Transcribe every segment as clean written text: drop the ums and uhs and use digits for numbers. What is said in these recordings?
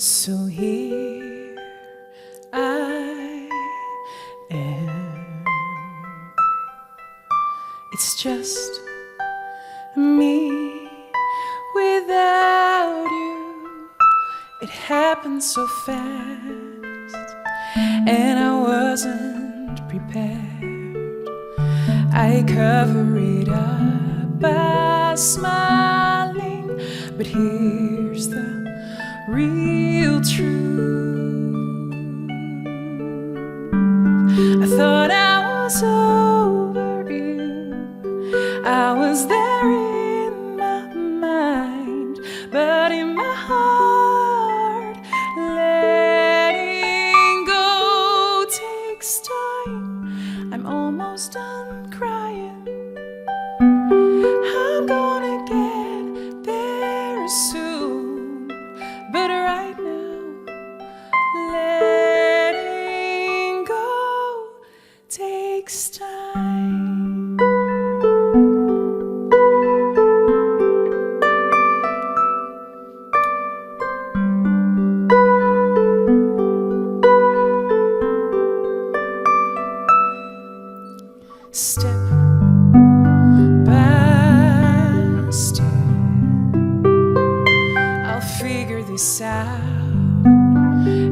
So here I am. It's just me without you. It happened so fast, and I wasn't prepared. I cover it up by smiling, but here's the real truth. I thought I was over you. I was there in my mind, but in my heart, letting go takes time. I'm almost done crying. I'm gonna get there soon, but right now, letting go takes time. Step by step, I'll figure this out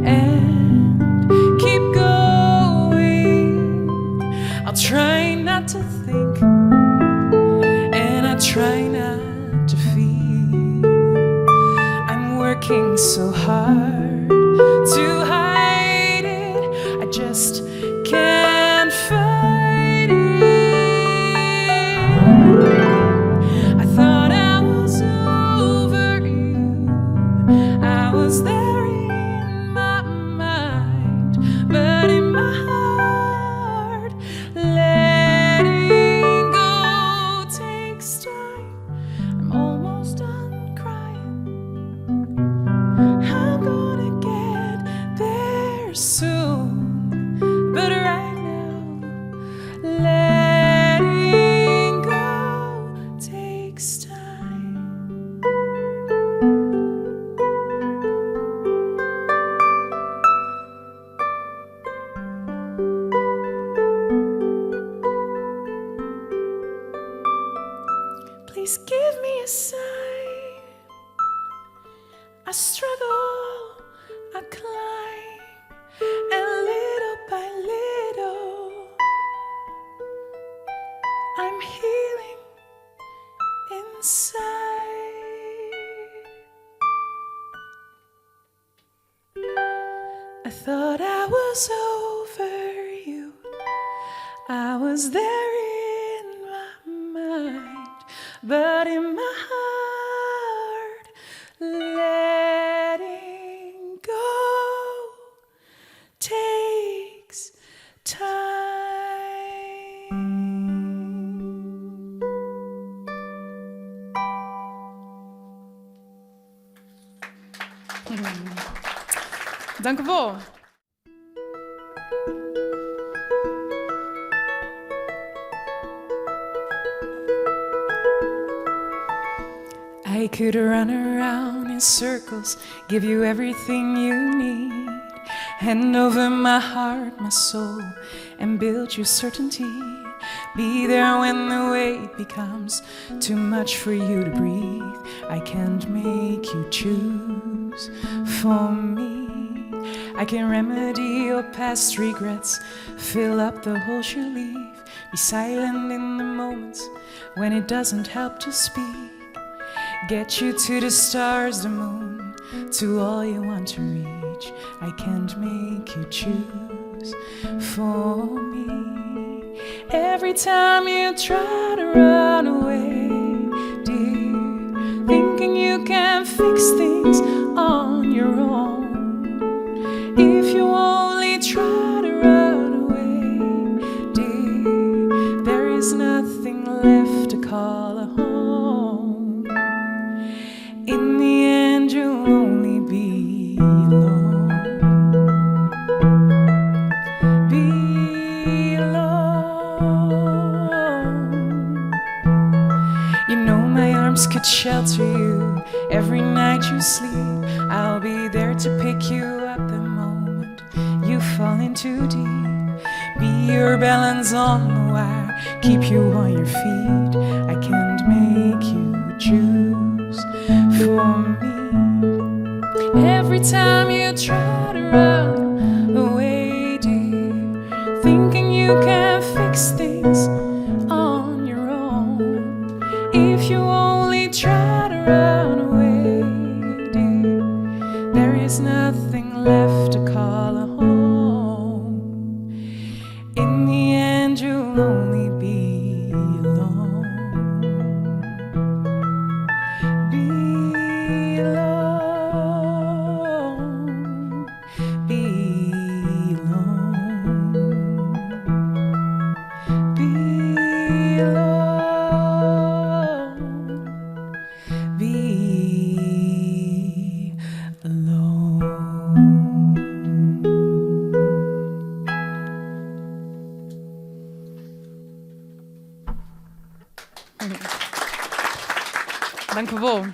and keep going. I'll try not to think, and I try not to feel. I'm working so hard to hide it, I just can't fight it. I thought I was over you. I was there in my mind, but in my heart, letting go takes time. I'm almost done crying. I'm gonna get there soon, but right now, letting go takes time. Please give me a sign. I struggle, I climb, and little by little, I'm healing inside. I thought I was over you. I was there in my mind, but in my heart, letting go takes time. Dank u wel. I could run around in circles, give you everything you need, hand over my heart, my soul, and build you certainty. Be there when the weight becomes too much for you to breathe. I can't make you choose for me. I can remedy your past regrets, fill up the holes you leave. Be silent in the moments when it doesn't help to speak. Get you to the stars, the moon, to all you want to reach. I can't make you choose for me. Every time you try to run away, dear, thinking you can fix things on your own. If you only try to run away, dear, there is nothing left to call a home. In the end, you'll only be alone. Be alone. You know my arms could shelter you every night you sleep. I'll be there to pick you up the moment you fall in too deep. Be your balance on the wire, keep you on your feet. I can't make you choose for me. Every time you try to run away, dear, thinking you can fix things on your own. If you only try to run away, dear, there is nothing left to call a home. In the end, you'll only be alone. Be alone. Be alone. Be alone. Be alone. Dank u wel.